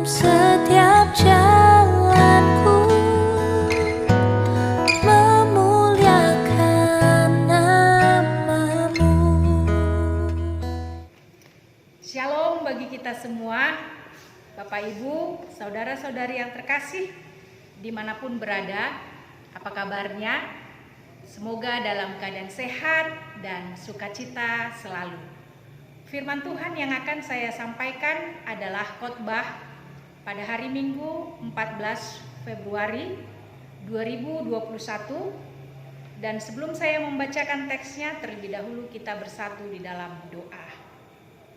setiap jalanku, memuliakan nama-Mu. Shalom bagi kita semua, Bapak Ibu, saudara-saudari yang terkasih, dimanapun berada, apa kabarnya? Semoga dalam keadaan sehat dan sukacita selalu. Firman Tuhan yang akan saya sampaikan adalah khotbah pada hari Minggu 14 Februari 2021. Dan sebelum saya membacakan teksnya, terlebih dahulu kita bersatu di dalam doa.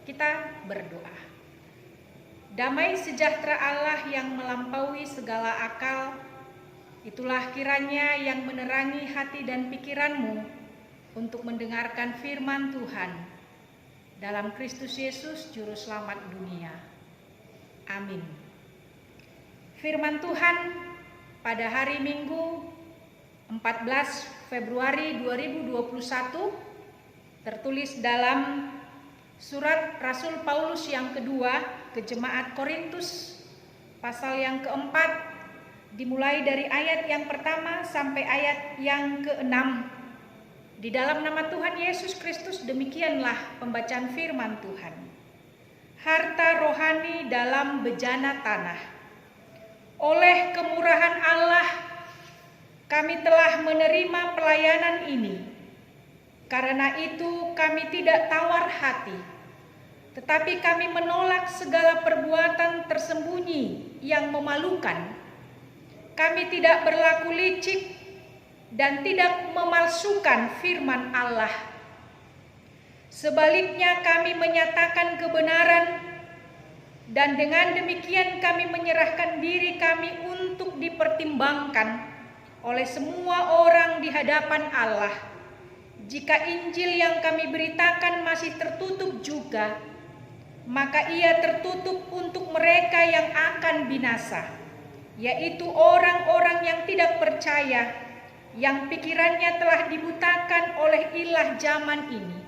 Kita berdoa. Damai sejahtera Allah yang melampaui segala akal, itulah kiranya yang menerangi hati dan pikiranmu untuk mendengarkan firman Tuhan dalam Kristus Yesus Juru Selamat dunia. Amin. Firman Tuhan pada hari Minggu 14 Februari 2021 tertulis dalam surat Rasul Paulus yang kedua ke Jemaat Korintus pasal yang keempat, dimulai dari ayat yang pertama sampai ayat yang ke-6. Di dalam nama Tuhan Yesus Kristus, demikianlah pembacaan firman Tuhan. Harta rohani dalam bejana tanah. Oleh kemurahan Allah, kami telah menerima pelayanan ini. Karena itu kami tidak tawar hati, tetapi kami menolak segala perbuatan tersembunyi yang memalukan. Kami tidak berlaku licik dan tidak memalsukan firman Allah. Sebaliknya kami menyatakan kebenaran, dan dengan demikian kami menyerahkan diri kami untuk dipertimbangkan oleh semua orang di hadapan Allah. Jika Injil yang kami beritakan masih tertutup juga, maka ia tertutup untuk mereka yang akan binasa, yaitu orang-orang yang tidak percaya, yang pikirannya telah dibutakan oleh ilah zaman ini,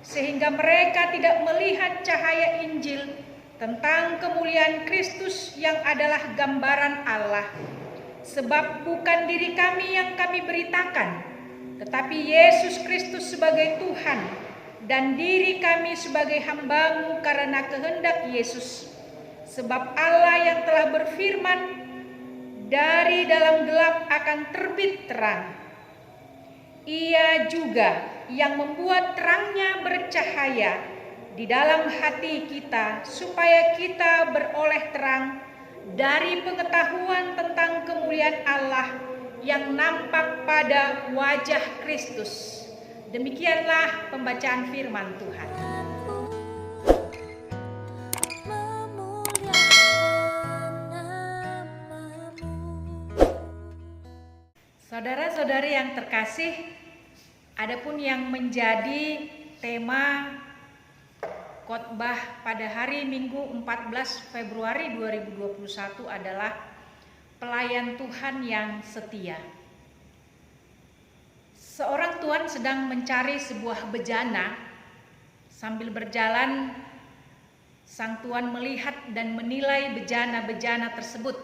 sehingga mereka tidak melihat cahaya Injil tentang kemuliaan Kristus yang adalah gambaran Allah. Sebab bukan diri kami yang kami beritakan, tetapi Yesus Kristus sebagai Tuhan, dan diri kami sebagai hamba-Mu karena kehendak Yesus. Sebab Allah yang telah berfirman, dari dalam gelap akan terbit terang. Ia juga yang membuat terangnya bercahaya di dalam hati kita, supaya kita beroleh terang dari pengetahuan tentang kemuliaan Allah yang nampak pada wajah Kristus. Demikianlah pembacaan firman Tuhan. Saudara-saudari yang terkasih, adapun yang menjadi tema khotbah pada hari Minggu 14 Februari 2021 adalah pelayan Tuhan yang setia. Seorang tuan sedang mencari sebuah bejana. Sambil berjalan, sang tuan melihat dan menilai bejana-bejana tersebut.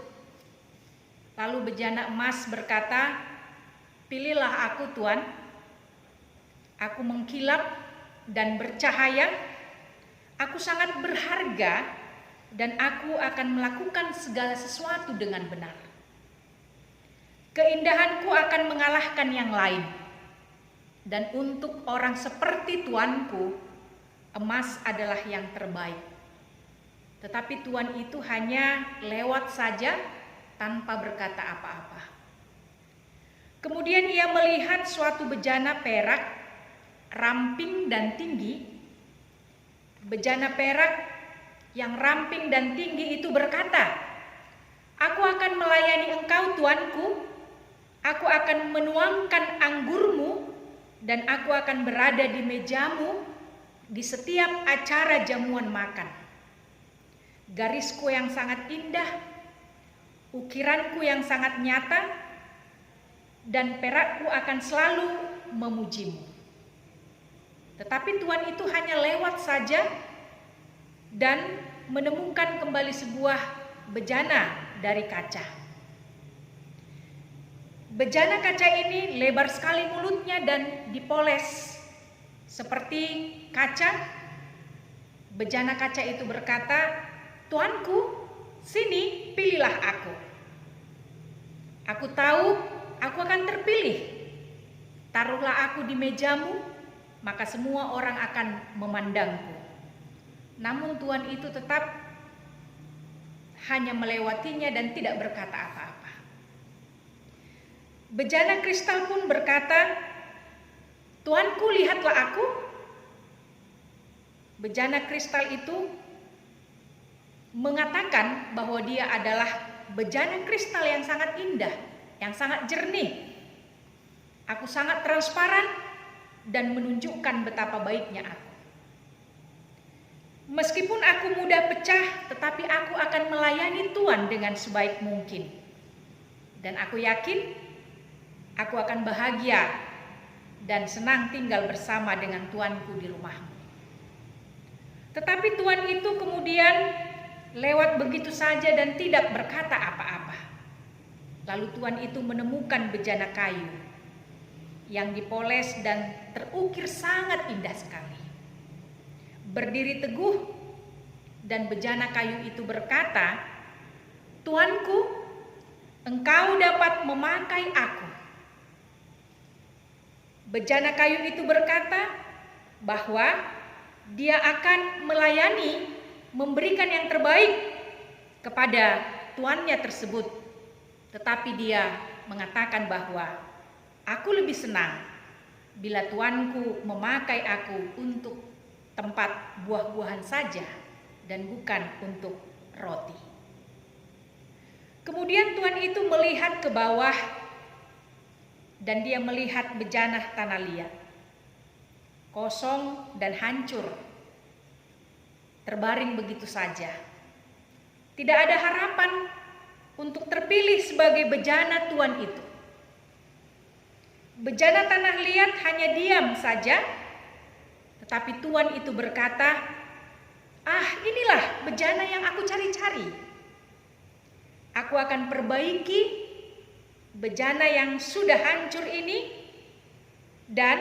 Lalu bejana emas berkata, "Pilihlah aku, Tuan. Aku mengkilap dan bercahaya. Aku sangat berharga dan aku akan melakukan segala sesuatu dengan benar. Keindahanku akan mengalahkan yang lain. Dan untuk orang seperti tuanku, emas adalah yang terbaik." Tetapi tuan itu hanya lewat saja tanpa berkata apa-apa. Kemudian ia melihat suatu bejana perak, ramping dan tinggi. Bejana perak yang ramping dan tinggi itu berkata, "Aku akan melayani engkau, tuanku. Aku akan menuangkan anggurmu dan aku akan berada di mejamu di setiap acara jamuan makan. Garisku yang sangat indah, ukiranku yang sangat nyata, dan perakku akan selalu memujimu." Tetapi tuan itu hanya lewat saja dan menemukan kembali sebuah bejana dari kaca. Bejana kaca ini lebar sekali mulutnya dan dipoles seperti kaca. Bejana kaca itu berkata, "Tuanku, sini, pilihlah aku. Aku tahu aku akan terpilih. Taruhlah aku di mejamu, maka semua orang akan memandangku." Namun Tuan itu tetap hanya melewatinya dan tidak berkata apa-apa. Bejana kristal pun berkata, "Tuanku, lihatlah aku." Bejana kristal itu mengatakan bahwa dia adalah bejana kristal yang sangat indah, yang sangat jernih. Aku sangat transparan dan menunjukkan betapa baiknya aku. Meskipun aku mudah pecah, tetapi aku akan melayani Tuhan dengan sebaik mungkin. Dan aku yakin aku akan bahagia dan senang tinggal bersama dengan Tuanku di rumahmu. Tetapi Tuan itu kemudian lewat begitu saja dan tidak berkata apa-apa. Lalu Tuan itu menemukan bejana kayu yang dipoles dan terukir sangat indah sekali. Berdiri teguh, dan bejana kayu itu berkata, "Tuanku, engkau dapat memakai aku." Bejana kayu itu berkata bahwa dia akan melayani, memberikan yang terbaik kepada tuannya tersebut. Tetapi dia mengatakan bahwa, "Aku lebih senang bila tuanku memakai aku untuk tempat buah-buahan saja dan bukan untuk roti." Kemudian tuan itu melihat ke bawah dan dia melihat bejana tanah liat, kosong dan hancur, terbaring begitu saja. Tidak ada harapan untuk terpilih sebagai bejana tuan itu. Bejana tanah liat hanya diam saja, tetapi tuan itu berkata, "Ah, inilah bejana yang aku cari-cari. Aku akan perbaiki bejana yang sudah hancur ini, dan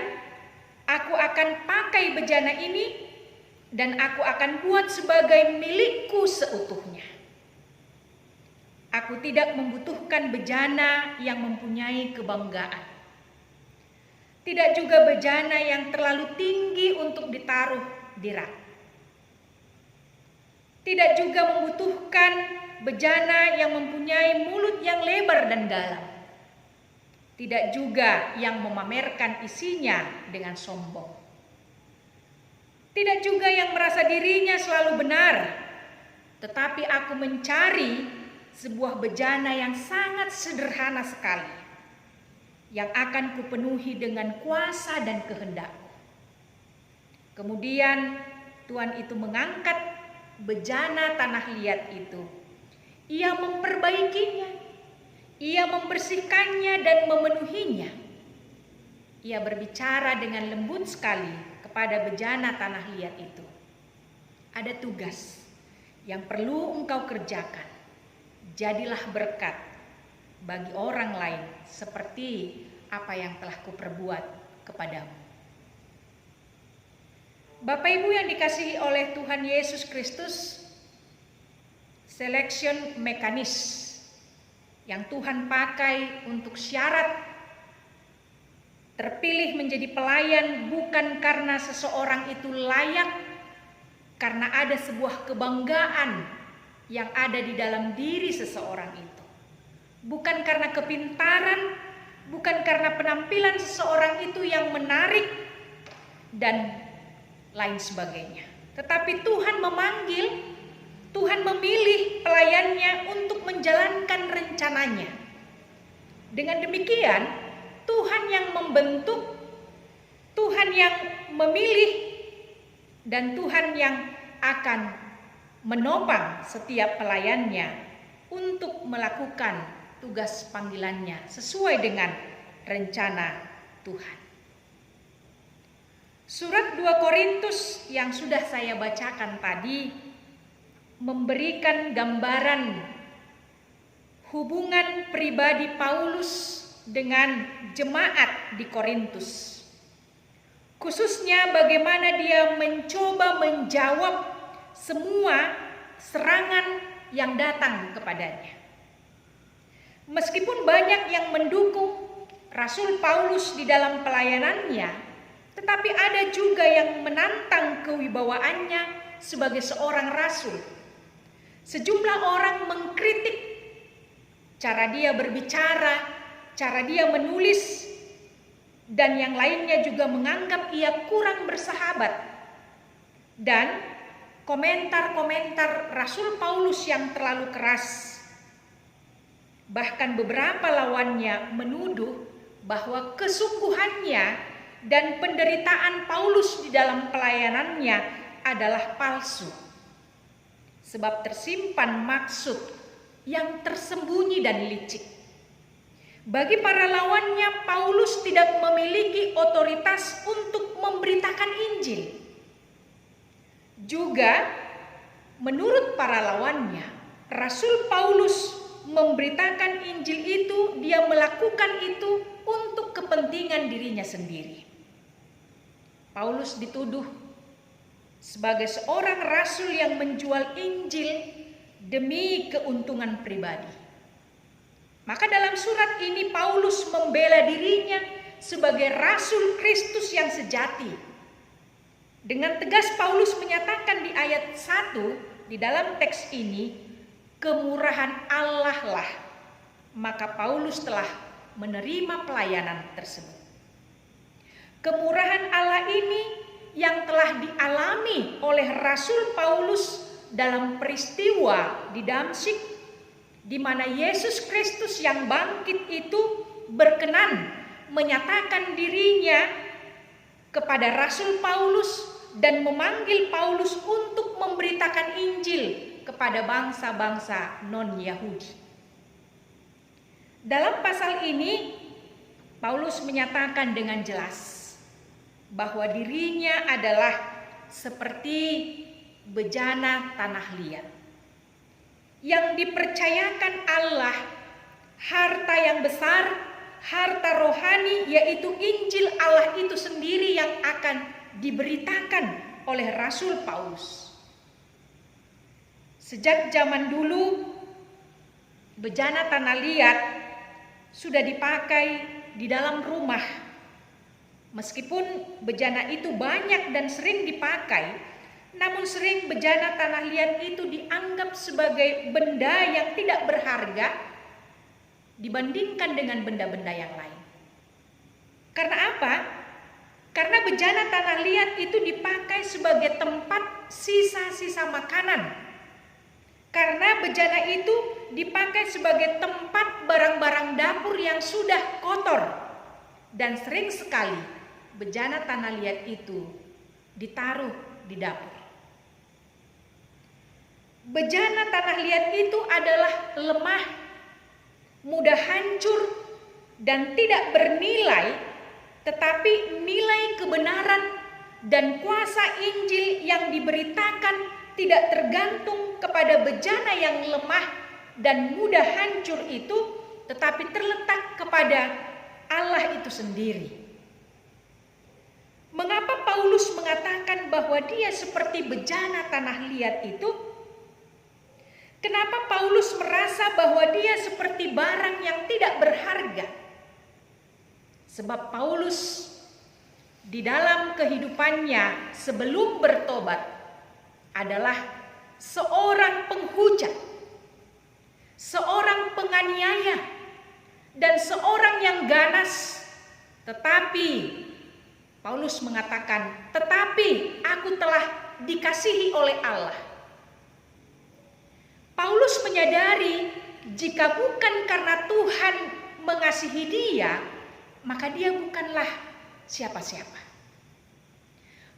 aku akan pakai bejana ini, dan aku akan buat sebagai milikku seutuhnya. Aku tidak membutuhkan bejana yang mempunyai kebanggaan. Tidak juga bejana yang terlalu tinggi untuk ditaruh di rak. Tidak juga membutuhkan bejana yang mempunyai mulut yang lebar dan dalam. Tidak juga yang memamerkan isinya dengan sombong. Tidak juga yang merasa dirinya selalu benar. Tetapi aku mencari sebuah bejana yang sangat sederhana sekali, yang akan kupenuhi dengan kuasa dan kehendakku." Kemudian Tuhan itu mengangkat bejana tanah liat itu. Ia memperbaikinya, ia membersihkannya dan memenuhinya. Ia berbicara dengan lembut sekali kepada bejana tanah liat itu. "Ada tugas yang perlu engkau kerjakan. Jadilah berkat bagi orang lain seperti apa yang telah kuperbuat kepadamu." Bapak Ibu yang dikasihi oleh Tuhan Yesus Kristus, selection mekanis yang Tuhan pakai untuk syarat terpilih menjadi pelayan bukan karena seseorang itu layak, karena ada sebuah kebanggaan yang ada di dalam diri seseorang itu. Bukan karena kepintaran, bukan karena penampilan seseorang itu yang menarik dan lain sebagainya. Tetapi Tuhan memanggil, Tuhan memilih pelayannya untuk menjalankan rencananya. Dengan demikian, Tuhan yang membentuk, Tuhan yang memilih, dan Tuhan yang akan menopang setiap pelayannya untuk melakukan tugas panggilannya sesuai dengan rencana Tuhan. Surat 2 Korintus yang sudah saya bacakan tadi memberikan gambaran hubungan pribadi Paulus dengan jemaat di Korintus. Khususnya bagaimana dia mencoba menjawab semua serangan yang datang kepadanya. Meskipun banyak yang mendukung Rasul Paulus di dalam pelayanannya, tetapi ada juga yang menantang kewibawaannya sebagai seorang rasul. Sejumlah orang mengkritik cara dia berbicara, cara dia menulis, dan yang lainnya juga menganggap ia kurang bersahabat. Dan komentar-komentar Rasul Paulus yang terlalu keras. Bahkan beberapa lawannya menuduh bahwa kesungguhannya dan penderitaan Paulus di dalam pelayanannya adalah palsu. Sebab tersimpan maksud yang tersembunyi dan licik. Bagi para lawannya, Paulus tidak memiliki otoritas untuk memberitakan Injil. Juga menurut para lawannya, Rasul Paulus memberitakan Injil itu, dia melakukan itu untuk kepentingan dirinya sendiri. Paulus dituduh sebagai seorang rasul yang menjual Injil demi keuntungan pribadi. Maka dalam surat ini Paulus membela dirinya sebagai rasul Kristus yang sejati. Dengan tegas Paulus menyatakan di ayat 1 di dalam teks ini, kemurahan Allah lah, maka Paulus telah menerima pelayanan tersebut. Kemurahan Allah ini yang telah dialami oleh Rasul Paulus dalam peristiwa di Damsyik, di mana Yesus Kristus yang bangkit itu berkenan menyatakan dirinya kepada Rasul Paulus dan memanggil Paulus untuk memberitakan Injil kepada bangsa-bangsa non-Yahudi. Dalam pasal ini, Paulus menyatakan dengan jelas bahwa dirinya adalah seperti bejana tanah liat yang dipercayakan Allah harta yang besar, harta rohani, yaitu Injil Allah itu sendiri yang akan diberitakan oleh Rasul Paulus. Sejak zaman dulu, bejana tanah liat sudah dipakai di dalam rumah. Meskipun bejana itu banyak dan sering dipakai, namun sering bejana tanah liat itu dianggap sebagai benda yang tidak berharga dibandingkan dengan benda-benda yang lain. Karena apa? Karena bejana tanah liat itu dipakai sebagai tempat sisa-sisa makanan. Karena bejana itu dipakai sebagai tempat barang-barang dapur yang sudah kotor. Dan sering sekali bejana tanah liat itu ditaruh di dapur. Bejana tanah liat itu adalah lemah, mudah hancur, dan tidak bernilai, tetapi nilai kebenaran dan kuasa Injil yang diberitakan tidak tergantung kepada bejana yang lemah dan mudah hancur itu, tetapi terletak kepada Allah itu sendiri. Mengapa Paulus mengatakan bahwa dia seperti bejana tanah liat itu? Kenapa Paulus merasa bahwa dia seperti barang yang tidak berharga? Sebab Paulus di dalam kehidupannya sebelum bertobat adalah seorang penghujat, seorang penganiaya, dan seorang yang ganas. Tetapi Paulus mengatakan, tetapi aku telah dikasihi oleh Allah. Paulus menyadari jika bukan karena Tuhan mengasihi dia, maka dia bukanlah siapa-siapa.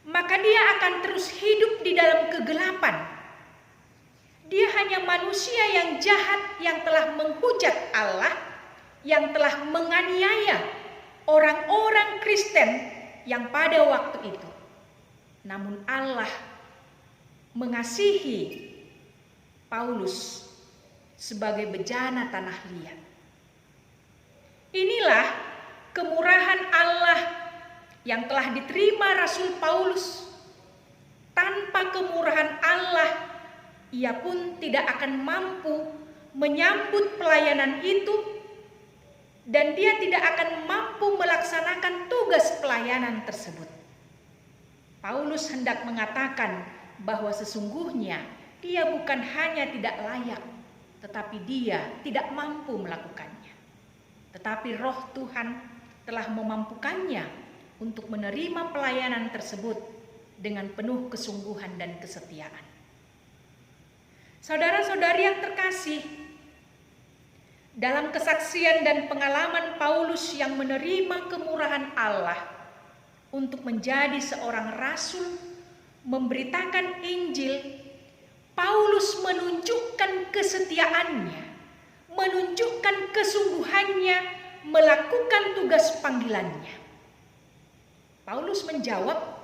Maka dia akan terus hidup di dalam kegelapan. Dia hanya manusia yang jahat yang telah menghujat Allah, yang telah menganiaya orang-orang Kristen yang pada waktu itu. Namun Allah mengasihi Paulus sebagai bejana tanah liat. Inilah kemurahan Allah yang telah diterima Rasul Paulus. Tanpa kemurahan Allah, ia pun tidak akan mampu menyambut pelayanan itu, dan dia tidak akan mampu melaksanakan tugas pelayanan tersebut. Paulus hendak mengatakan bahwa sesungguhnya dia bukan hanya tidak layak, tetapi dia tidak mampu melakukannya. Tetapi Roh Tuhan telah memampukannya untuk menerima pelayanan tersebut dengan penuh kesungguhan dan kesetiaan. Saudara-saudari yang terkasih, dalam kesaksian dan pengalaman Paulus yang menerima kemurahan Allah untuk menjadi seorang rasul, memberitakan Injil, Paulus menunjukkan kesetiaannya, menunjukkan kesungguhannya melakukan tugas panggilannya. Paulus menjawab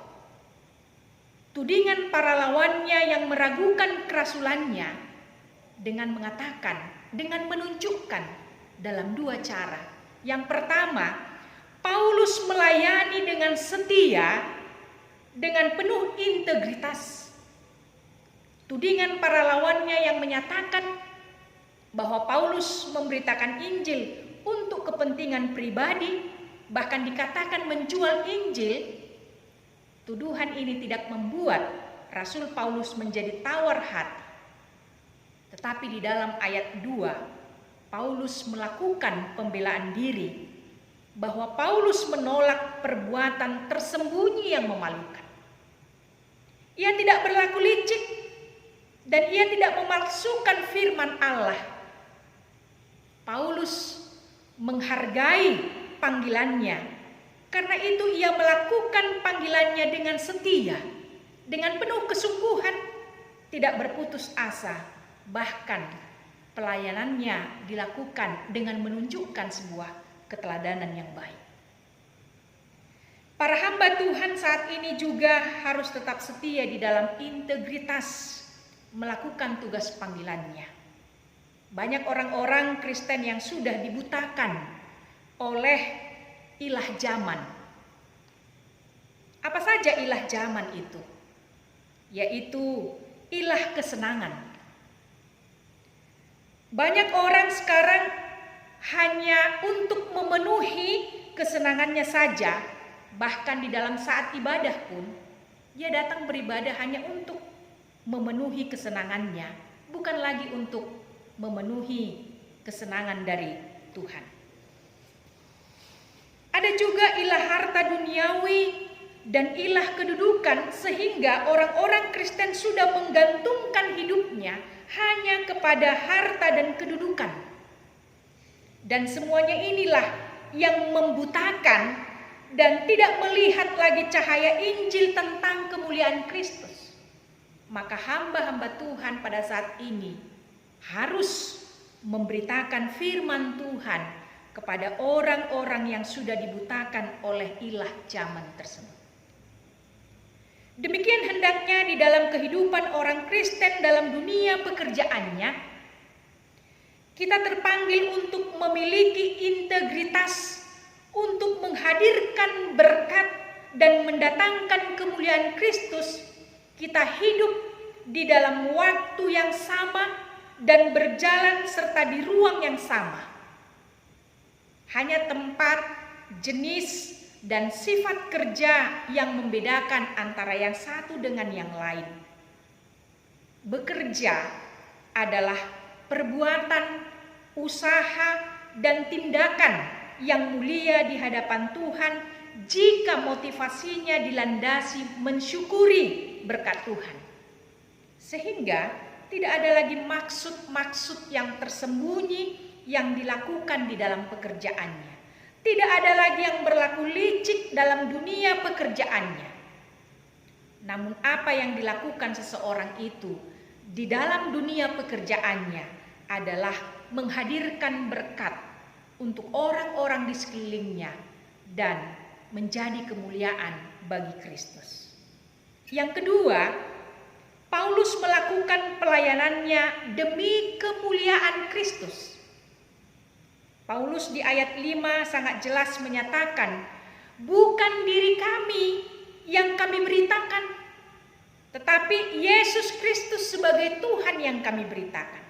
tudingan para lawannya yang meragukan kerasulannya dengan mengatakan, dengan menunjukkan dalam dua cara. Yang pertama, Paulus melayani dengan setia, dengan penuh integritas. Tudingan para lawannya yang menyatakan bahwa Paulus memberitakan Injil untuk kepentingan pribadi, bahkan dikatakan menjual Injil. Tuduhan ini tidak membuat Rasul Paulus menjadi tawar hati. Tetapi di dalam ayat 2, Paulus melakukan pembelaan diri bahwa Paulus menolak perbuatan tersembunyi yang memalukan. Ia tidak berlaku licik dan ia tidak memalsukan firman Allah. Paulus menghargai panggilannya. Karena itu ia melakukan panggilannya dengan setia, dengan penuh kesungguhan, tidak berputus asa. Bahkan pelayanannya dilakukan dengan menunjukkan sebuah keteladanan yang baik. Para hamba Tuhan saat ini juga harus tetap setia di dalam integritas melakukan tugas panggilannya. Banyak orang-orang Kristen yang sudah dibutakan oleh ilah zaman. Apa saja ilah zaman itu? Yaitu ilah kesenangan. Banyak orang sekarang hanya untuk memenuhi kesenangannya saja, bahkan di dalam saat ibadah pun dia datang beribadah hanya untuk memenuhi kesenangannya, bukan lagi untuk memenuhi kesenangan dari Tuhan. Ada juga ilah harta duniawi dan ilah kedudukan, sehingga orang-orang Kristen sudah menggantungkan hidupnya hanya kepada harta dan kedudukan. Dan semuanya inilah yang membutakan dan tidak melihat lagi cahaya Injil tentang kemuliaan Kristus. Maka hamba-hamba Tuhan pada saat ini harus memberitakan firman Tuhan kepada orang-orang yang sudah dibutakan oleh ilah zaman tersebut. Demikian hendaknya di dalam kehidupan orang Kristen dalam dunia pekerjaannya, kita terpanggil untuk memiliki integritas, untuk menghadirkan berkat dan mendatangkan kemuliaan Kristus. Kita hidup di dalam waktu yang sama dan berjalan serta di ruang yang sama. Hanya tempat, jenis, dan sifat kerja yang membedakan antara yang satu dengan yang lain. Bekerja adalah perbuatan, usaha, dan tindakan yang mulia di hadapan Tuhan jika motivasinya dilandasi mensyukuri berkat Tuhan. Sehingga tidak ada lagi maksud-maksud yang tersembunyi yang dilakukan di dalam pekerjaannya. Tidak ada lagi yang berlaku licik dalam dunia pekerjaannya. Namun apa yang dilakukan seseorang itu di dalam dunia pekerjaannya adalah menghadirkan berkat untuk orang-orang di sekelilingnya dan menjadi kemuliaan bagi Kristus. Yang kedua, Paulus melakukan pelayanannya demi kemuliaan Kristus. Paulus di ayat 5 sangat jelas menyatakan, bukan diri kami yang kami beritakan, tetapi Yesus Kristus sebagai Tuhan yang kami beritakan.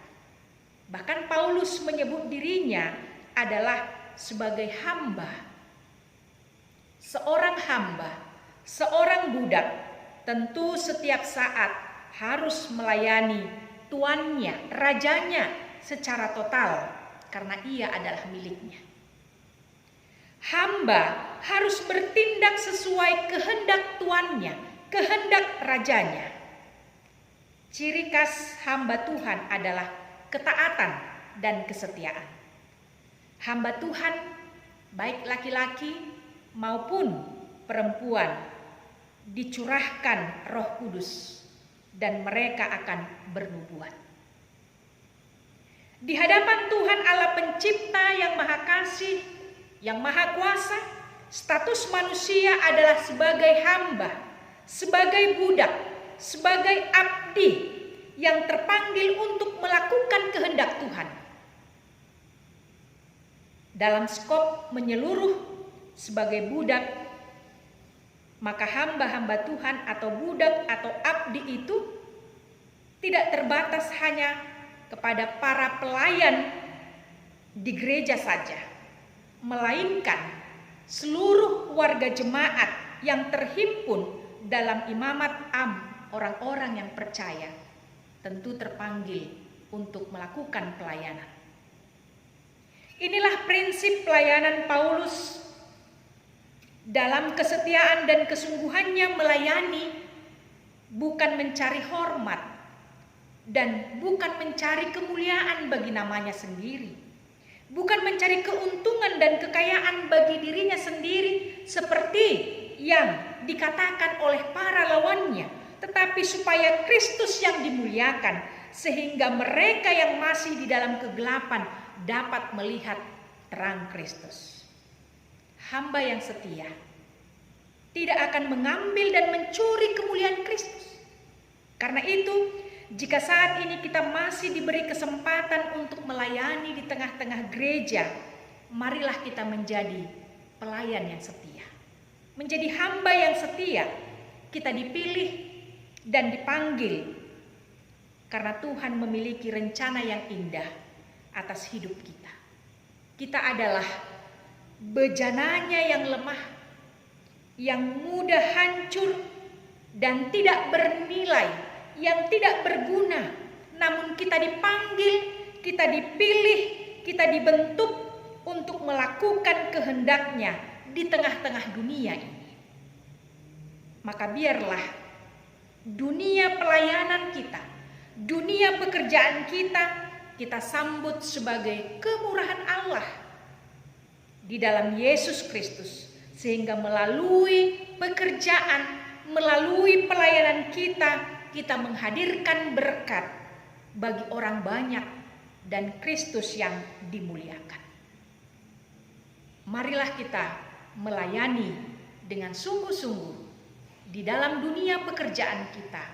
Bahkan Paulus menyebut dirinya adalah sebagai hamba. Seorang hamba, seorang budak, tentu setiap saat harus melayani tuannya, rajanya secara total karena ia adalah miliknya. Hamba harus bertindak sesuai kehendak tuannya, kehendak rajanya. Ciri khas hamba Tuhan adalah ketaatan dan kesetiaan. Hamba Tuhan, baik laki-laki maupun perempuan, dicurahkan Roh Kudus dan mereka akan bernubuat. Di hadapan Tuhan Allah Pencipta yang Maha Kasih, yang Maha Kuasa, status manusia adalah sebagai hamba, sebagai budak, sebagai abdi yang terpanggil untuk melakukan kehendak Tuhan. Dalam skop menyeluruh sebagai budak, maka hamba-hamba Tuhan atau budak atau abdi itu tidak terbatas hanya kepada para pelayan di gereja saja, melainkan seluruh warga jemaat yang terhimpun dalam imamat orang-orang yang percaya tentu terpanggil untuk melakukan pelayanan. Inilah prinsip pelayanan Paulus dalam kesetiaan dan kesungguhannya melayani, bukan mencari hormat dan bukan mencari kemuliaan bagi namanya sendiri, bukan mencari keuntungan dan kekayaan bagi dirinya sendiri seperti yang dikatakan oleh para lawannya, tetapi supaya Kristus yang dimuliakan, sehingga mereka yang masih di dalam kegelapan dapat melihat terang Kristus. Hamba yang setia tidak akan mengambil dan mencuri kemuliaan Kristus. Karena itu, jika saat ini kita masih diberi kesempatan untuk melayani di tengah-tengah gereja, marilah kita menjadi pelayan yang setia. Menjadi hamba yang setia, kita dipilih dan dipanggil karena Tuhan memiliki rencana yang indah atas hidup kita. Kita adalah bejananya yang lemah, yang mudah hancur dan tidak bernilai, yang tidak berguna, namun kita dipanggil, kita dipilih, kita dibentuk untuk melakukan kehendaknya di tengah-tengah dunia ini. Maka biarlah dunia pelayanan kita, dunia pekerjaan kita sambut sebagai kemurahan Allah di dalam Yesus Kristus, sehingga melalui pekerjaan, melalui pelayanan kita menghadirkan berkat bagi orang banyak dan Kristus yang dimuliakan. Marilah kita melayani dengan sungguh-sungguh di dalam dunia pekerjaan kita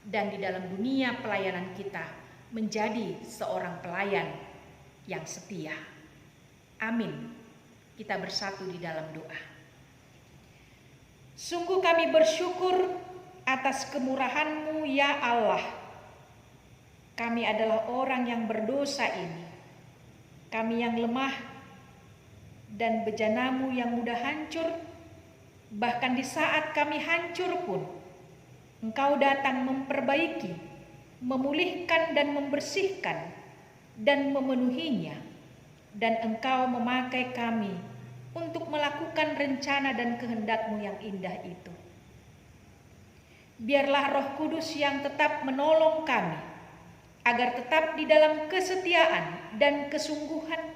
dan di dalam dunia pelayanan kita, menjadi seorang pelayan yang setia. Amin. Kita bersatu di dalam doa. Sungguh kami bersyukur atas kemurahan-Mu ya Allah. Kami adalah orang yang berdosa ini. Kami yang lemah dan bejana-Mu yang mudah hancur. Bahkan di saat kami hancur pun, Engkau datang memperbaiki, memulihkan dan membersihkan dan memenuhinya. Dan Engkau memakai kami untuk melakukan rencana dan kehendak-Mu yang indah itu. Biarlah Roh Kudus yang tetap menolong kami, agar tetap di dalam kesetiaan dan kesungguhan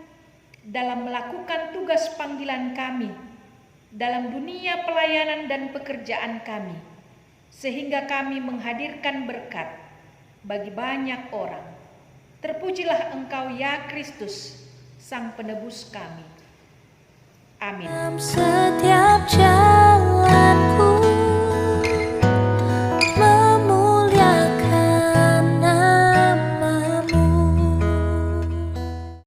dalam melakukan tugas panggilan kami, dalam dunia pelayanan dan pekerjaan kami, sehingga kami menghadirkan berkat bagi banyak orang. Terpujilah Engkau ya Kristus, Sang Penebus kami. Amin. Setiap jam